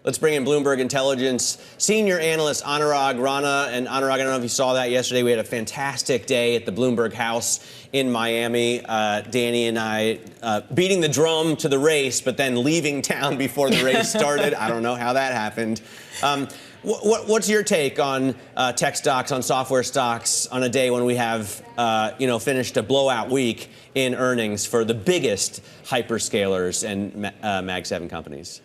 Let's bring in Bloomberg Intelligence senior analyst Anurag Rana. And Anurag, I don't know if you saw that yesterday. We had a fantastic day at the Bloomberg House in Miami. Danny and I beating the drum to the race, but then leaving town before the race started. I don't know how that happened. What's your take on tech stocks, on software stocks, on a day when we have, finished a blowout week in earnings for the biggest hyperscalers and Mag 7 companies?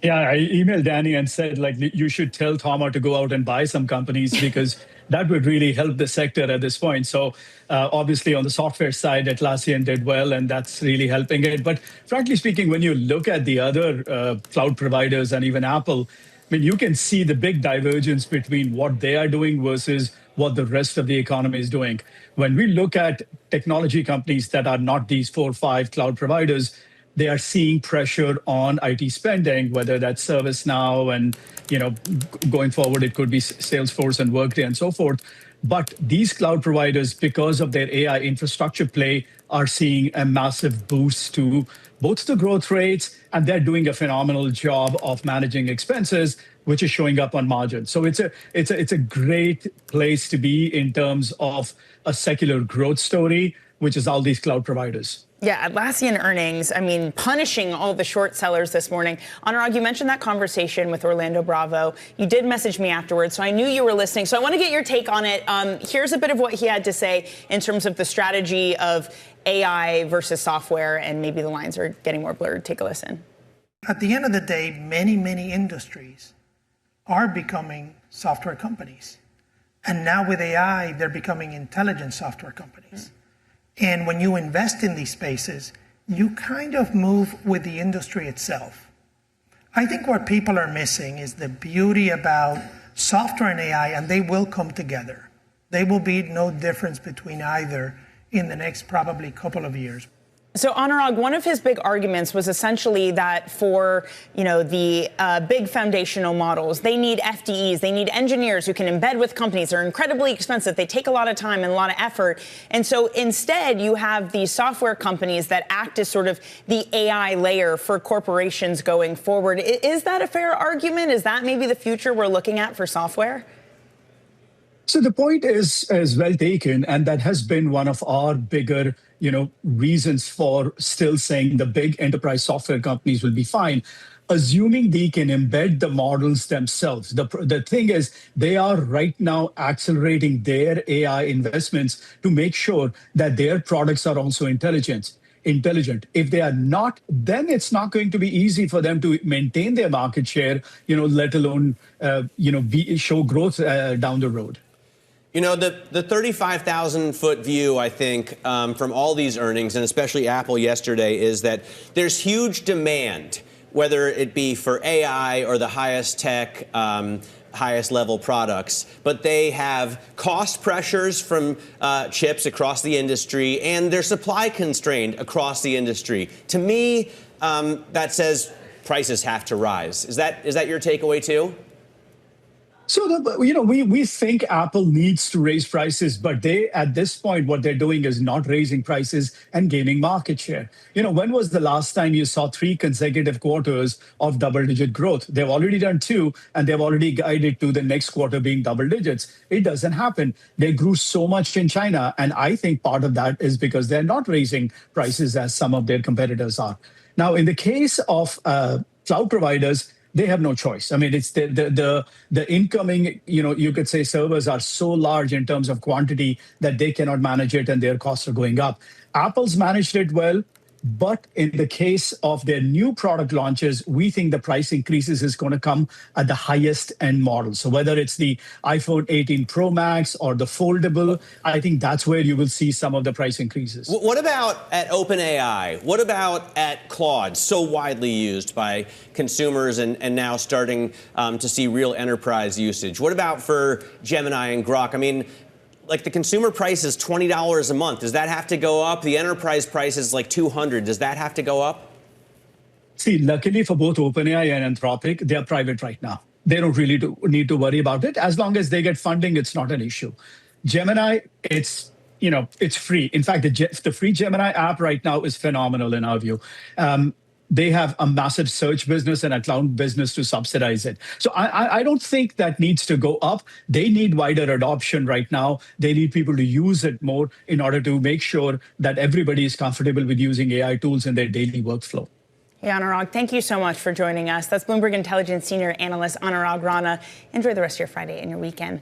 Yeah, I emailed Danny and said, you should tell Thomas to go out and buy some companies because that would really help the sector at this point. So obviously on the software side, Atlassian did well, and that's really helping it. But frankly speaking, when you look at the other cloud providers and even Apple, I mean, you can see the big divergence between what they are doing versus what the rest of the economy is doing. When we look at technology companies that are not these 4 or 5 cloud providers, they are seeing pressure on IT spending, whether that's ServiceNow and, going forward, it could be Salesforce and Workday and so forth. But these cloud providers, because of their AI infrastructure play, are seeing a massive boost to both the growth rates, and they're doing a phenomenal job of managing expenses, which is showing up on margins. So it's a great place to be in terms of a secular growth story, which is all these cloud providers. Yeah, Atlassian earnings, punishing all the short sellers this morning. Anurag, you mentioned that conversation with Orlando Bravo. You did message me afterwards, so I knew you were listening. So I want to get your take on it. Here's a bit of what he had to say in terms of the strategy of AI versus software, and maybe the lines are getting more blurred. Take a listen. At the end of the day, many industries are becoming software companies. And now with AI, they're becoming intelligent software companies. And when you invest in these spaces, you kind of move with the industry itself. I think what people are missing is the beauty about software and AI, and they will come together. They will be no difference between either in the next probably couple of years. So, Anurag, one of his big arguments was essentially that for, the big foundational models, they need FDEs, they need engineers who can embed with companies. They're incredibly expensive. They take a lot of time and a lot of effort. And so instead, you have these software companies that act as sort of the AI layer for corporations going forward. Is that a fair argument? Is that maybe the future we're looking at for software? So the point is well taken, and that has been one of our bigger reasons for still saying the big enterprise software companies will be fine, assuming they can embed the models themselves. The thing is, they are right now accelerating their AI investments to make sure that their products are also intelligent. If they are not, then it's not going to be easy for them to maintain their market share, let alone, show growth down the road. The 35,000-foot view, I think, from all these earnings, and especially Apple yesterday, is that there's huge demand, whether it be for AI or the highest tech, highest level products, but they have cost pressures from chips across the industry, and they're supply constrained across the industry. To me, that says prices have to rise. Is that your takeaway too? So, we think Apple needs to raise prices, but they, at this point, what they're doing is not raising prices and gaining market share. When was the last time you saw 3 consecutive quarters of double-digit growth? They've already done 2, and they've already guided to the next quarter being double digits. It doesn't happen. They grew so much in China, and I think part of that is because they're not raising prices as some of their competitors are. Now, in the case of cloud providers, they have no choice. It's the incoming, you could say servers are so large in terms of quantity that they cannot manage it and their costs are going up. Apple's managed it well, but in the case of their new product launches, we think the price increases is going to come at the highest end model. So whether it's the iPhone 18 Pro Max or the foldable, I think that's where you will see some of the price increases. What about at OpenAI? What about at Claude, so widely used by consumers and now starting to see real enterprise usage? What about for Gemini and Grok? The consumer price is $20 a month. Does that have to go up? The enterprise price is like $200. Does that have to go up? See, luckily for both OpenAI and Anthropic, they are private right now. They don't really need to worry about it. As long as they get funding, it's not an issue. Gemini, it's free. In fact, the free Gemini app right now is phenomenal in our view. they have a massive search business and a cloud business to subsidize it. So I don't think that needs to go up. They need wider adoption right now. They need people to use it more in order to make sure that everybody is comfortable with using AI tools in their daily workflow. Hey, Anurag, thank you so much for joining us. That's Bloomberg Intelligence Senior Analyst Anurag Rana. Enjoy the rest of your Friday and your weekend.